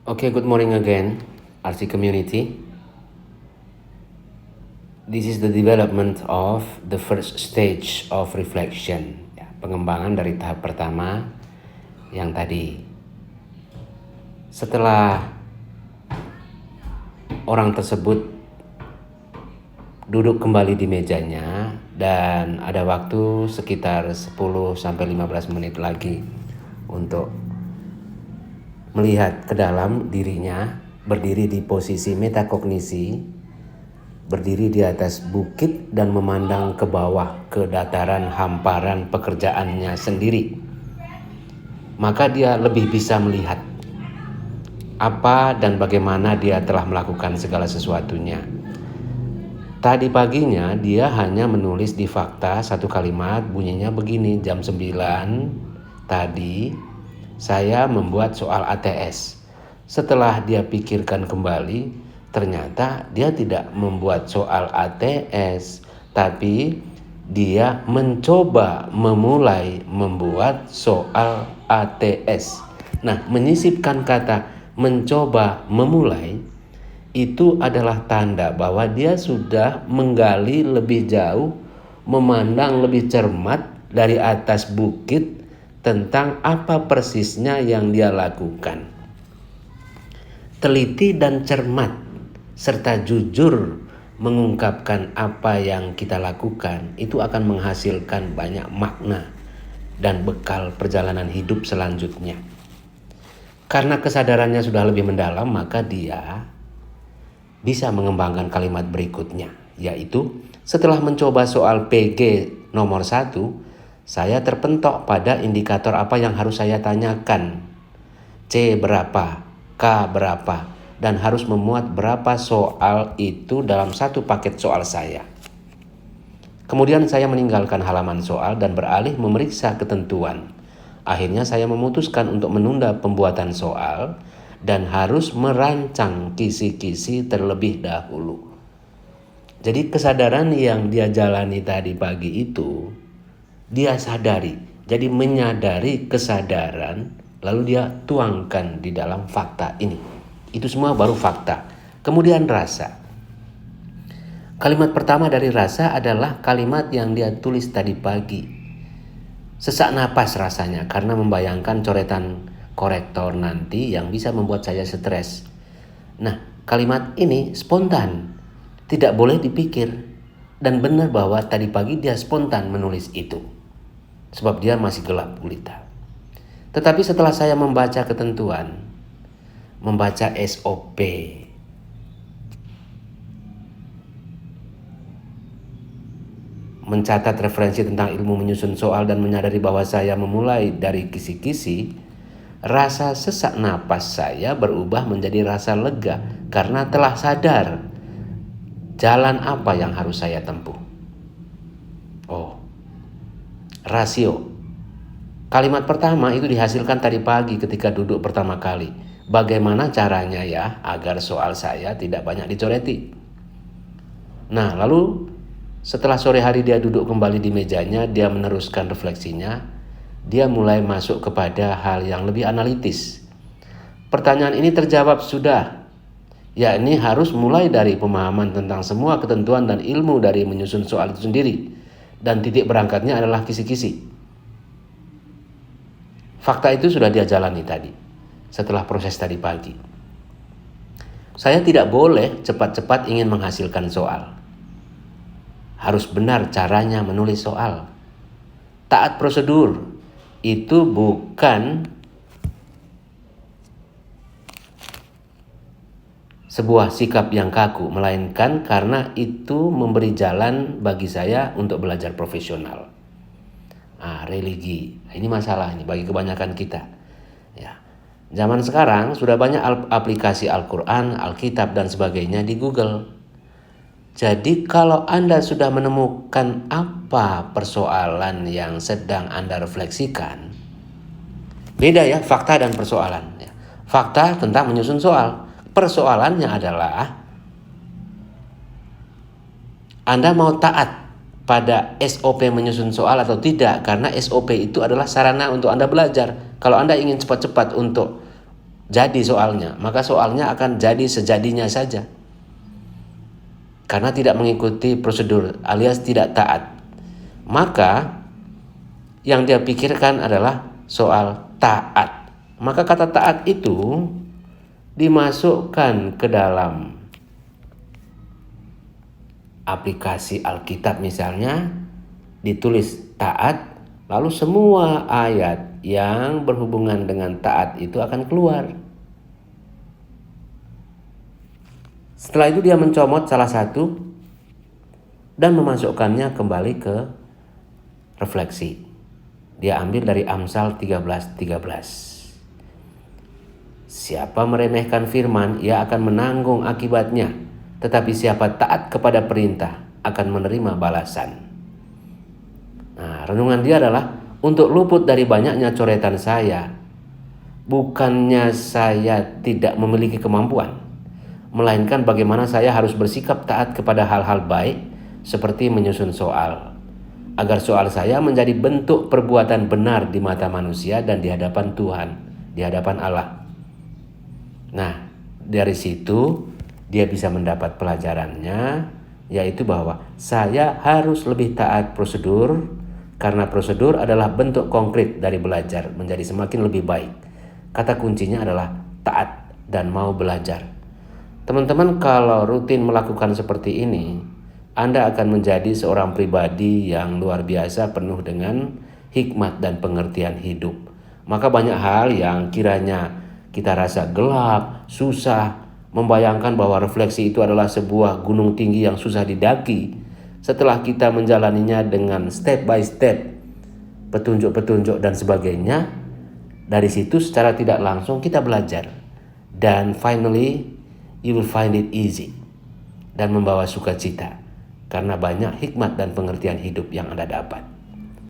Okay, good morning again, RC community. This is the development of the first stage of reflection. Pengembangan dari tahap pertama yang tadi. Setelah orang tersebut duduk kembali di mejanya dan ada waktu sekitar 10-15 menit lagi untuk melihat ke dalam dirinya, berdiri di posisi metakognisi, berdiri di atas bukit dan memandang ke bawah ke dataran hamparan pekerjaannya sendiri. Maka dia lebih bisa melihat apa dan bagaimana dia telah melakukan segala sesuatunya. Tadi paginya dia hanya menulis di fakta satu kalimat, bunyinya begini, jam 9 tadi saya membuat soal ATS. Setelah dia pikirkan kembali, ternyata dia tidak membuat soal ATS, tapi dia mencoba memulai membuat soal ATS. Nah, menyisipkan kata mencoba memulai itu adalah tanda bahwa dia sudah menggali lebih jauh, memandang lebih cermat dari atas bukit tentang apa persisnya yang dia lakukan. Teliti dan cermat serta jujur mengungkapkan apa yang kita lakukan itu akan menghasilkan banyak makna dan bekal perjalanan hidup selanjutnya. Karena kesadarannya sudah lebih mendalam, maka dia bisa mengembangkan kalimat berikutnya, yaitu setelah mencoba soal PG nomor 1, saya terpentok pada indikator apa yang harus saya tanyakan. C berapa, K berapa, dan harus memuat berapa soal itu dalam satu paket soal saya. Kemudian saya meninggalkan halaman soal dan beralih memeriksa ketentuan. Akhirnya saya memutuskan untuk menunda pembuatan soal dan harus merancang kisi-kisi terlebih dahulu. Jadi kesadaran yang dia jalani tadi pagi itu, dia sadari. Jadi menyadari kesadaran, lalu dia tuangkan di dalam fakta ini. Itu semua baru fakta. Kemudian rasa. Kalimat pertama dari rasa adalah kalimat yang dia tulis tadi pagi. Sesak napas rasanya karena membayangkan coretan korektor nanti yang bisa membuat saya stres. Nah, kalimat ini spontan, tidak boleh dipikir. Dan benar bahwa tadi pagi dia spontan menulis itu, sebab dia masih gelap gulita. Tetapi setelah saya membaca ketentuan, membaca SOP, mencatat referensi tentang ilmu menyusun soal dan menyadari bahwa saya memulai dari kisi-kisi, rasa sesak napas saya berubah menjadi rasa lega karena telah sadar jalan apa yang harus saya tempuh. Oh, rasio. Kalimat pertama itu dihasilkan tadi pagi ketika duduk pertama kali. Bagaimana caranya ya agar soal saya tidak banyak dicoreti. Nah, lalu setelah sore hari dia duduk kembali di mejanya, dia meneruskan refleksinya. Dia mulai masuk kepada hal yang lebih analitis. Pertanyaan ini terjawab sudah, yakni harus mulai dari pemahaman tentang semua ketentuan dan ilmu dari menyusun soal itu sendiri. Dan titik berangkatnya adalah kisi-kisi. Fakta itu sudah dia jalani tadi, setelah proses tadi pagi. Saya tidak boleh cepat-cepat ingin menghasilkan soal. Harus benar caranya menulis soal. Taat prosedur. Itu bukan sebuah sikap yang kaku, melainkan karena itu memberi jalan bagi saya untuk belajar profesional. Religi, ini masalah ini bagi kebanyakan kita. Ya, zaman sekarang sudah banyak aplikasi Al-Quran, Alkitab dan sebagainya di Google. Jadi kalau Anda sudah menemukan apa persoalan yang sedang Anda refleksikan, beda ya fakta dan persoalan. Fakta tentang menyusun soal. Persoalannya adalah Anda mau taat pada SOP menyusun soal atau tidak, karena SOP itu adalah sarana untuk Anda belajar. Kalau Anda ingin cepat-cepat untuk jadi soalnya, maka soalnya akan jadi sejadinya saja. Karena tidak mengikuti prosedur alias tidak taat. Maka yang dia pikirkan adalah soal taat. Maka kata taat itu dimasukkan ke dalam aplikasi Alkitab misalnya, ditulis taat, lalu semua ayat yang berhubungan dengan taat itu akan keluar. Setelah itu dia mencomot salah satu dan memasukkannya kembali ke refleksi. Dia ambil dari Amsal 13:13. Siapa meremehkan firman, ia akan menanggung akibatnya. Tetapi siapa taat kepada perintah akan menerima balasan. Nah, renungan dia adalah untuk luput dari banyaknya coretan saya. Bukannya saya tidak memiliki kemampuan, melainkan bagaimana saya harus bersikap taat kepada hal-hal baik seperti menyusun soal, agar soal saya menjadi bentuk perbuatan benar di mata manusia dan di hadapan Tuhan, di hadapan Allah. Nah, dari situ dia bisa mendapat pelajarannya, yaitu bahwa saya harus lebih taat prosedur, karena prosedur adalah bentuk konkret dari belajar menjadi semakin lebih baik. Kata kuncinya adalah taat dan mau belajar. Teman-teman, kalau rutin melakukan seperti ini, Anda akan menjadi seorang pribadi yang luar biasa, penuh dengan hikmat dan pengertian hidup. Maka banyak hal yang kiranya kita rasa gelap, susah, membayangkan bahwa refleksi itu adalah sebuah gunung tinggi yang susah didaki. Setelah kita menjalaninya dengan step by step, petunjuk-petunjuk dan sebagainya, dari situ secara tidak langsung kita belajar. Dan finally, you will find it easy dan membawa sukacita karena banyak hikmat dan pengertian hidup yang Anda dapat.